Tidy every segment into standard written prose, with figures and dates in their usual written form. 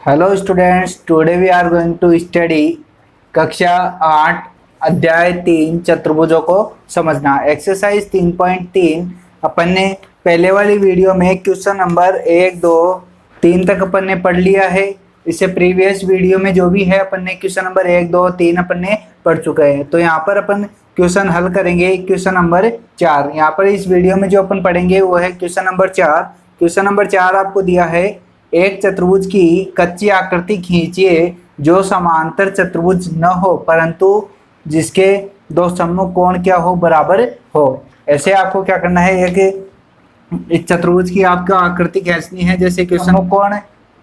Hello students, today we are going to study कक्षा 8 अध्याय 3 चतुर्भुजों को समझना। एक्सरसाइज 3.3 अपन ने पहले वाली वीडियो में क्वेश्चन नंबर 1, 2, 3 तक अपन ने पढ़ लिया है। इससे प्रीवियस वीडियो में जो भी है अपन ने क्वेश्चन नंबर 1, 2, 3 अपन ने पढ़ चुके हैं। तो यहाँ पर अपन क्वेश्चन हल करेंगे क्वेश्चन नंबर 4। यहाँ पर इस वीडियो में जो अपन पढ़ेंगे वो है क्वेश्चन नंबर 4। क्वेश्चन नंबर 4 आपको दिया है, एक चतुर्भुज की कच्ची आकृति खींचिए जो समांतर चतुर्भुज न हो परंतु जिसके दो सम्मुख कोण क्या हो, बराबर हो। ऐसे आपको क्या करना है, एक चतुर्भुज की आपको आकृति खींचनी है। जैसे कि सम्मुख कोण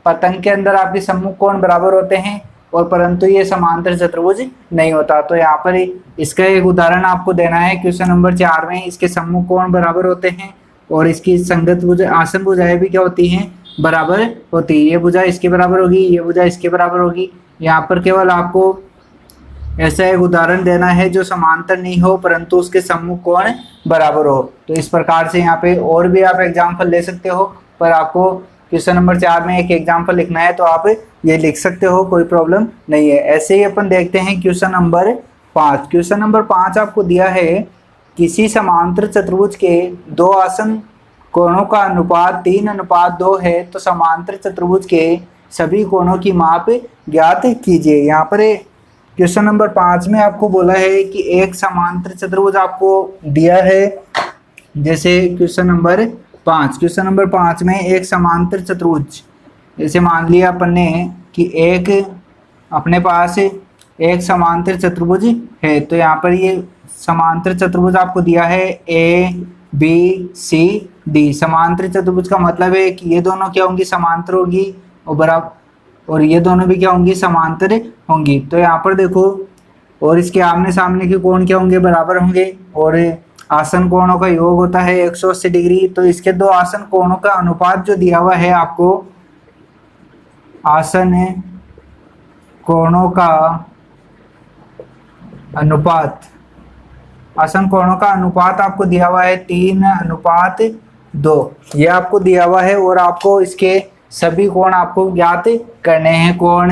पतंग के अंदर आपके सम्मुख कोण बराबर होते हैं और परंतु ये समांतर चतुर्भुज नहीं होता। तो यहाँ पर इसका एक उदाहरण आपको देना है क्वेश्चन नंबर 4 में। इसके सम्मुख कोण बराबर होते हैं और इसकी संगत भुजा आसन भुजाएं भी क्या होती हैं, बराबर होती है। ये भुजा इसके बराबर होगी, ये भुजा इसके बराबर होगी। यहाँ पर केवल आपको ऐसा एक उदाहरण देना है जो समांतर नहीं हो परंतु उसके सम्मुख कोण बराबर हो। तो इस प्रकार से यहाँ पे और भी आप एग्जाम्पल ले सकते हो, पर आपको क्वेश्चन नंबर 4 में एक एग्जाम्पल लिखना है तो आप ये लिख सकते हो, कोई प्रॉब्लम नहीं है। ऐसे ही अपन देखते हैं क्वेश्चन नंबर 5। क्वेश्चन नंबर 5 आपको दिया है, किसी समांतर चतुर्भुज के दो आसन कोणों का अनुपात 3:2 है तो समांतर चतुर्भुज के सभी कोणों की माप ज्ञात कीजिए। यहाँ पर क्वेश्चन नंबर 5 में आपको बोला है कि एक समांतर चतुर्भुज आपको दिया है। जैसे क्वेश्चन नंबर 5 में एक समांतर चतुर्भुज, जैसे मान लिया अपन ने कि एक अपने पास एक समांतर चतुर्भुज है। तो यहाँ पर ये समांतर चतुर्भुज आपको दिया है ABCD। समांतर चतुर्भुज का मतलब है कि ये दोनों क्या होंगी, समांतर होगी और बराबर, और ये दोनों भी क्या होंगी, समांतर होंगी। तो यहाँ पर देखो, और इसके आमने सामने के कोण क्या होंगे, बराबर होंगे। और आसन कोणों का योग होता है 180 डिग्री। तो इसके दो आसन कोणों का अनुपात जो दिया हुआ है आपको, आसन कोणों का अनुपात, आसन कोणों का अनुपात आपको दिया हुआ है 3:2। ये आपको दिया हुआ है और आपको इसके सभी कोण आपको ज्ञात करने हैं। कोण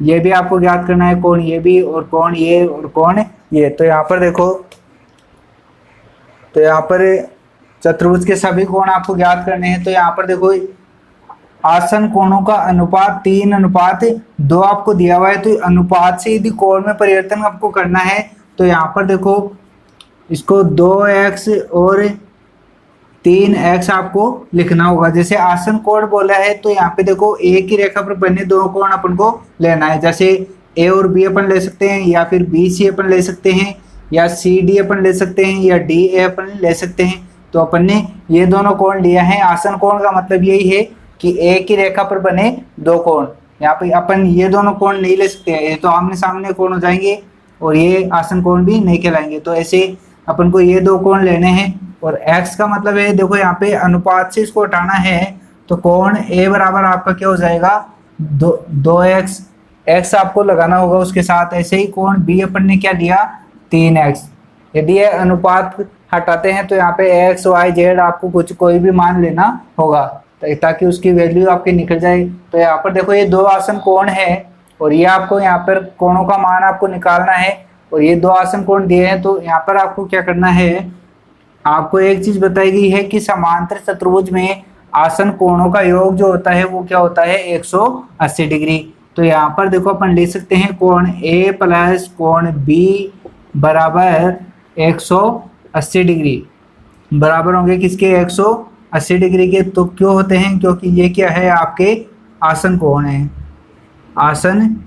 ये भी आपको ज्ञात करना है, कोण ये भी, और कोण ये, और कोण ये। तो यहाँ पर देखो, तो यहाँ पर चतुर्भुज के सभी कोण आपको ज्ञात करने हैं। तो यहाँ पर देखो, आसन कोणों का अनुपात 3:2 आपको दिया हुआ है। तो अनुपात से यदि कोण में परिवर्तन आपको करना है तो यहाँ पर देखो, इसको 2x और 3x आपको लिखना होगा। जैसे आसन कोण बोला है तो यहाँ पे देखो, एक ही रेखा पर बने दो कोण अपन को लेना है। जैसे A और B अपन ले सकते हैं, या फिर BC अपन ले सकते हैं, या CD अपन ले सकते हैं, या DA अपन ले सकते हैं। तो अपन ने ये दोनों कोण लिया है। आसन कोण का मतलब यही है कि एक ही रेखा पर बने दो कोण। यहाँ पे अपन ये दोनों कोण नहीं ले सकते हैं, ये तो आमने सामने कोण हो जाएंगे और ये आसन कोण भी नहीं कहलाएंगे। तो ऐसे अपन को ये दो कोण लेने हैं। और x का मतलब है, देखो यहाँ पे अनुपात से इसको हटाना है तो कोण A बराबर आपका क्या हो जाएगा, 2x। x आपको लगाना होगा उसके साथ। ऐसे ही कोण B अपन ने क्या लिया, 3x। यदि ये अनुपात हटाते हैं तो यहाँ पे x, y, z आपको कोई भी मान लेना होगा ताकि उसकी वैल्यू आपकी निकल जाए। तो यहाँ पर देखो, ये दो आसन कोण है और ये आपको यहाँ पर कोणों का मान आपको निकालना है। और ये दो आसन कोण दिए हैं। तो यहाँ पर आपको क्या करना है, आपको एक चीज बताई गई है कि समांतर चतुर्भुज में आसन कोणों का योग जो होता है वो क्या होता है, 180 डिग्री। तो यहाँ पर देखो, अपन ले सकते हैं कोण A प्लस कोण B बराबर 180 डिग्री, बराबर होंगे किसके, 180 डिग्री के। तो क्यों होते हैं, क्योंकि ये क्या है, आपके आसन कोण है। आसन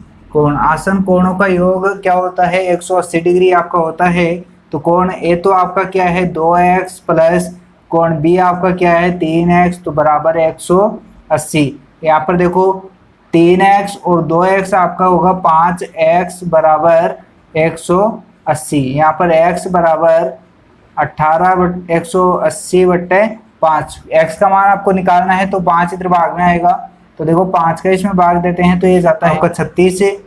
कोणों का योग क्या होता है, 180 डिग्री आपका होता है। तो कोण A तो आपका क्या है, 2x प्लस कोण B आपका क्या है, 3x, तो बराबर 180। यहाँ पर देखो, 3x और 2x आपका होगा 5x बराबर 180। यहाँ पर x बराबर 180/5। x का मान आपको निकालना है तो 5 इधर भाग में आएगा। तो देखो, 5 का इसमें भाग देते हैं तो ये जाता है आपका 36।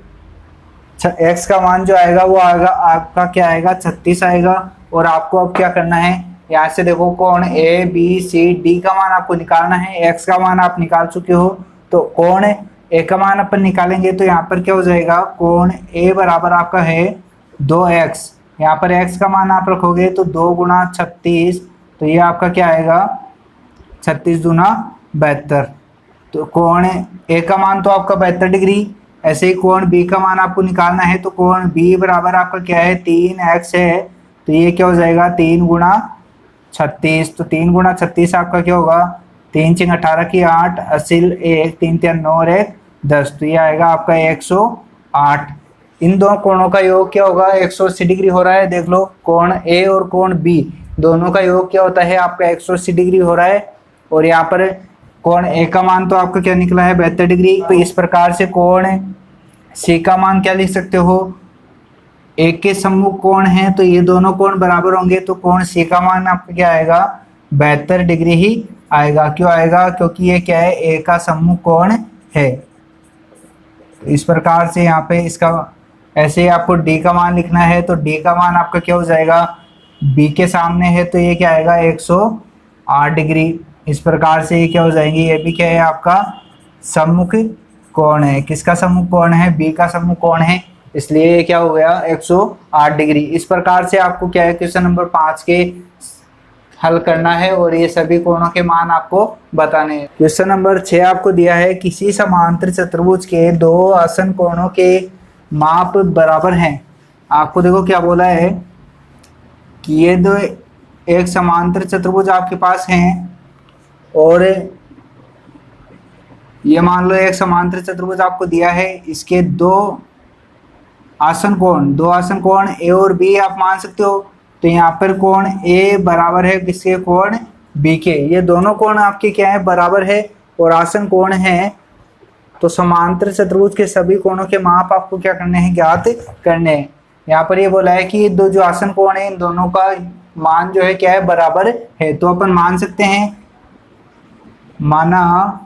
x का मान जो आएगा वो आएगा आपका क्या आएगा, 36 आएगा। और आपको अब क्या करना है, यहाँ से देखो, कोण A B C D का मान आपको निकालना है। x का मान आप निकाल चुके हो। तो कोण ए का मान अपन निकालेंगे तो यहाँ पर क्या हो जाएगा, कोण ए बराबर आपका है 2x। यहाँ पर x का मान आप रखोगे तो 2 गुणा 36, तो ये आपका क्या आएगा 36 दूना 72। तो कोण ए का मान तो आपका 72 डिग्री। ऐसे ही कोण बी का मान आपको निकालना है, तो कोण बी बराबर आपका क्या है 3x है, तो ये क्या हो जाएगा 3 गुणा 36। तो 3 गुणा 36 आपका क्या होगा 3 × 18 की 8, 80 1, 3 × 9 और 1 10, तो ये आएगा आपका 108। इन दो कोणों का योग क्या होगा 180 डिग्री हो रहा है। देख लो कोण ए और कोण बी दोनों का योग क्या होता है आपका 180 डिग्री हो रहा है। और यहाँ पर कोण ए का मान तो आपका क्या निकला है 72 डिग्री। तो इस प्रकार से कोण सी का मान क्या लिख सकते हो, एक के सम्मुख कोण है तो ये दोनों कोण बराबर होंगे, तो कोण सी का मान आपका क्या आएगा 72 डिग्री ही आएगा। क्यों आएगा, क्योंकि ये क्या है ए का सम्मुख कोण है। इस प्रकार से यहाँ पे इसका ऐसे ही आपको डी का मान लिखना है, तो डी का मान आपका क्या हो जाएगा बी के सामने है तो ये क्या आएगा 108 डिग्री। इस प्रकार से ये क्या हो जाएंगी, ये भी क्या है आपका सम्मुख कोण है। किसका सम्मुख कोण है, बी का सम्मुख कोण है, इसलिए ये क्या हो गया 108 डिग्री। इस प्रकार से आपको क्या है क्वेश्चन नंबर 5 के हल करना है और ये सभी कोणों के मान आपको बताने हैं। क्वेश्चन नंबर 6 आपको दिया है, किसी समांतर चतुर्भुज के दो आसन कोणों के माप बराबर हैं। आपको देखो क्या बोला है कि ये दो एक समांतर चतुर्भुज आपके पास हैं और ये मान लो एक समांतर चतुर्भुज आपको दिया है, इसके दो आसन कोण ए और बी आप मान सकते हो। तो यहाँ पर कोण ए बराबर है किसके, कोण बी के। ये दोनों कोण आपके क्या है बराबर है और आसन कोण है। तो समांतर चतुर्भुज के सभी कोणों के माप आपको क्या करने हैं, ज्ञात करने हैं। यहाँ पर ये बोला है कि दो जो आसन कोण है इन दोनों का मान जो है क्या है बराबर है। तो अपन मान सकते हैं, माना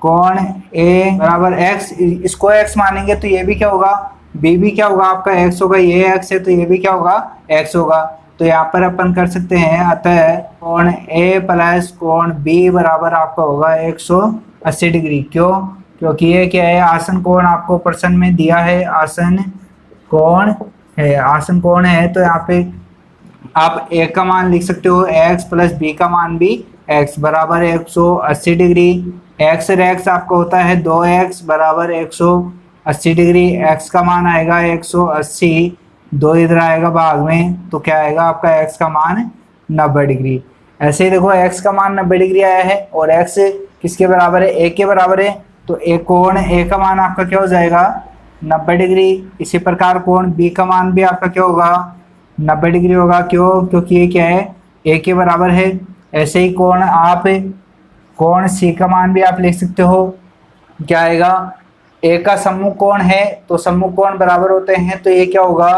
कोण ए बराबर x, इसको x मानेंगे तो ये भी क्या होगा b भी क्या होगा आपका x होगा, ये x है तो ये भी क्या होगा x होगा। तो यहाँ पर अपन कर सकते हैं, अतः कोण a प्लस कोण b बराबर आपका होगा 180 डिग्री। क्यों, क्योंकि ये क्या है आसन कोण आपको प्रश्न में दिया है, आसन कोण है। आसन कोण है तो यहाँ पे आप a का मान लिख सकते हो x प्लस b का मान भी x बराबर 180 डिग्री। x और x आपका होता है 2x बराबर 180 डिग्री। x का मान आएगा 180, 2 इधर आएगा भाग में तो क्या आएगा आपका x का मान 90 डिग्री। ऐसे ही देखो x का मान 90 डिग्री आया है और x किसके बराबर है, a के बराबर है। तो एक कोण a का मान आपका क्या हो जाएगा 90 डिग्री। इसी प्रकार कोण b का मान भी आपका क्या होगा 90 डिग्री होगा। क्यों, क्योंकि ये क्या है a के बराबर है। ऐसे ही कोण c का मान भी आप लिख सकते हो, क्या आएगा a का सम्मुख कोण है तो सम्मुख कोण बराबर होते हैं, तो ये क्या होगा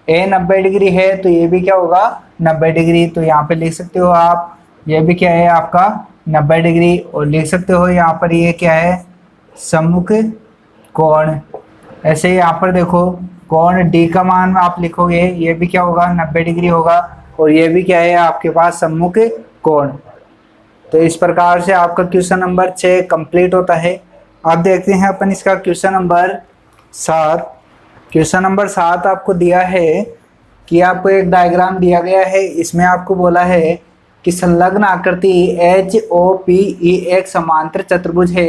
a 90 डिग्री है तो ये भी क्या होगा 90 डिग्री। तो यहाँ पे लिख सकते हो आप, ये भी क्या है आपका 90 डिग्री। और लिख सकते हो यहाँ पर ये क्या है सम्मुख कोण। ऐसे ही यहाँ पर देखो कोण d का मान आप लिखोगे, ये भी क्या होगा 90 डिग्री होगा और ये भी क्या है आपके पास सम्मुख कोण। तो इस प्रकार से आपका क्वेश्चन नंबर 6 कंप्लीट होता है। अब देखते हैं अपन इसका क्वेश्चन नंबर 7। क्वेश्चन नंबर 7 आपको दिया है कि आपको एक डायग्राम दिया गया है, इसमें आपको बोला है कि संलग्न आकृति HOPE एक समांतर चतुर्भुज है,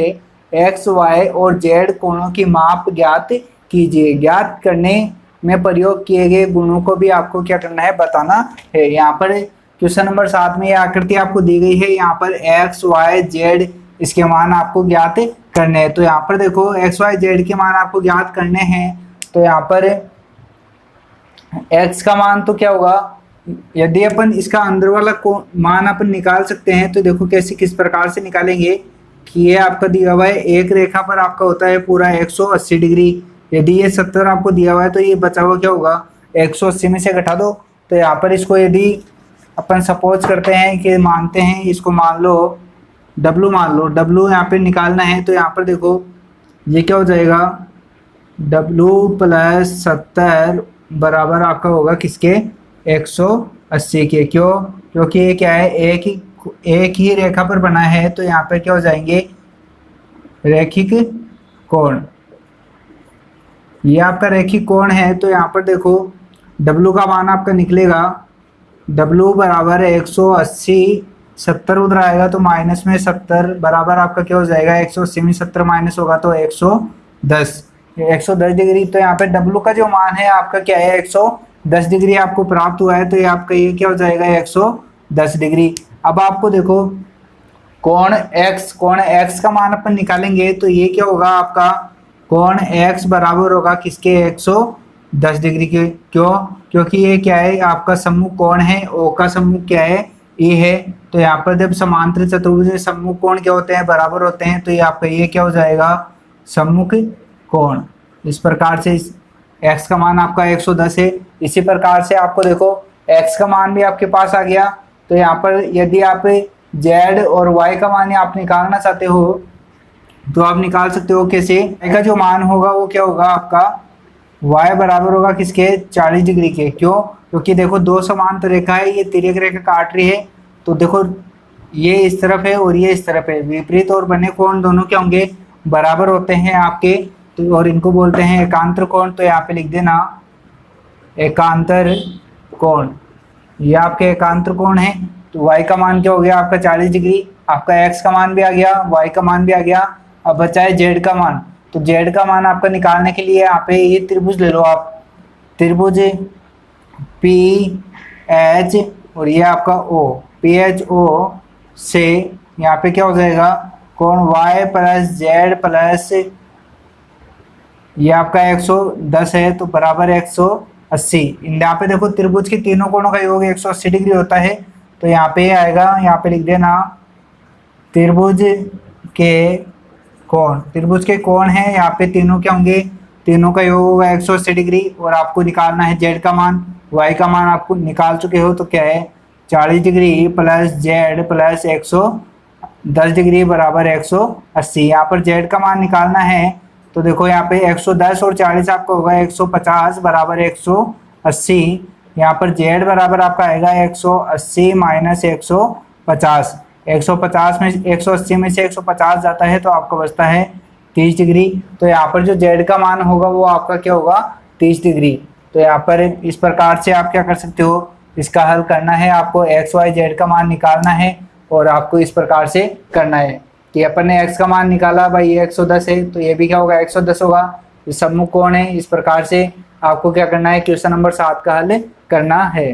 x, y और z कोणों की माप ज्ञात कीजिए। ज्ञात करने में प्रयोग किए गए गुणों को भी आपको क्या करना है बताना है। यहाँ पर क्वेश्चन नंबर 7 में ये आकृति आपको दी गई है, यहाँ पर x, y, z इसके मान आपको ज्ञात करने हैं। तो यहाँ पर देखो x, y, z के मान आपको ज्ञात करने हैं। तो यहाँ पर x का मान तो क्या होगा, यदि अपन इसका अंदर वाला को मान अपन निकाल सकते हैं तो देखो कैसे किस प्रकार से निकालेंगे कि ये आपका दिया हुआ है एक रेखा पर आपका होता है पूरा 180 डिग्री। यदि ये 70 आपको दिया हुआ है तो ये बचा हुआ क्या होगा 180 में से घटा दो। तो यहाँ पर इसको यदि अपन सपोज करते हैं कि मानते हैं इसको मान लो W मान लो, W यहाँ पे निकालना है। तो यहाँ पर देखो ये क्या हो जाएगा W प्लस 70 बराबर आपका होगा किसके 180 के। क्यों, क्योंकि ये क्या है एक ही रेखा पर बना है तो यहाँ पे क्या हो जाएंगे रैखिक कोण, ये आपका रैखिक कोण है। तो यहाँ पर देखो W का मान आपका निकलेगा, W बराबर 180, 70 उधर आएगा तो माइनस में 70 बराबर आपका क्या हो जाएगा, 180 में 70 माइनस होगा तो 110, 110 डिग्री। तो यहाँ पे W का जो मान है आपका क्या है, 110 डिग्री आपको प्राप्त हुआ है। तो ये आपका ये क्या हो जाएगा, 110 डिग्री। अब आपको देखो कोण x का मान अपन निकालेंगे तो ये क्या होगा आपका, कोण x बराबर होगा किसके, 110 डिग्री के। क्यों, क्योंकि ये क्या है आपका सम्मुख कोण है, O का सम्मुख क्या है, ए है। तो यहाँ पर जब समांतर चतुर्भुज में सम्मुख कोण क्या होते हैं, बराबर होते हैं। तो ये आपका ये क्या हो जाएगा, सम्मुख कोण। इस प्रकार से x का मान आपका 110 है। इसी प्रकार से आपको देखो x का मान भी आपके पास आ गया। तो यहाँ पर यदि आप z और y का मान आप निकालना चाहते हो तो आप निकाल सकते हो। कैसे, y का जो मान होगा वो क्या होगा आपका, y बराबर होगा किसके, 40 डिग्री के। क्यों, क्योंकि देखो दो समांतर रेखा है, ये तिर्यक रेखा काट रही है। तो देखो ये इस तरफ है और ये इस तरफ है, विपरीत और बने कोण दोनों क्या होंगे, बराबर होते हैं आपके। तो और इनको बोलते हैं एकांतर कोण। तो यहाँ पे लिख देना एकांतर कोण, ये आपके एकांतर कोण है। तो y का मान क्या हो गया आपका 40 डिग्री, आपका x का मान भी आ गया, y का मान भी आ गया। अब बचा है z का मान। तो z का मान आपका निकालने के लिए यहाँ पे ये त्रिभुज ले लो आप, त्रिभुज PH और ये आपका O, PHO से यहाँ पे क्या हो जाएगा, कोण y प्लस z प्लस ये आपका 110 है तो बराबर 180। यहाँ पे देखो त्रिभुज के तीनों कोणों का योग 180 डिग्री होता है। तो यहाँ पे आएगा, यहाँ पे लिख देना त्रिभुज के कोण, त्रिभुज के कोण है यहाँ पे तीनों क्या होंगे, तीनों का योग होगा 180 डिग्री। और आपको निकालना है z का मान, y का मान आपको निकाल चुके हो। तो क्या है, 40 degree plus z plus 110 degree बराबर 180। यहाँ पर z का मान निकालना है। तो देखो यहाँ पे 110 और 40 आपका होगा 150 बराबर 180। यहाँ पर z बराबर आपका आएगा 180 माइनस 150, 150 में 180 में से 150 जाता है तो आपका बचता है 30 डिग्री। तो यहाँ पर जो z का मान होगा वो आपका क्या होगा, 30 डिग्री। तो यहाँ पर इस प्रकार से आप क्या कर सकते हो, इसका हल करना है आपको, x y z का मान निकालना है और आपको इस प्रकार से करना है कि अपन ने x का मान निकाला भाई ये 110 है तो ये भी क्या होगा 110 होगा, ये सम्मुख कोण है। इस प्रकार से आपको क्या करना है, क्वेश्चन नंबर 7 का हल करना है।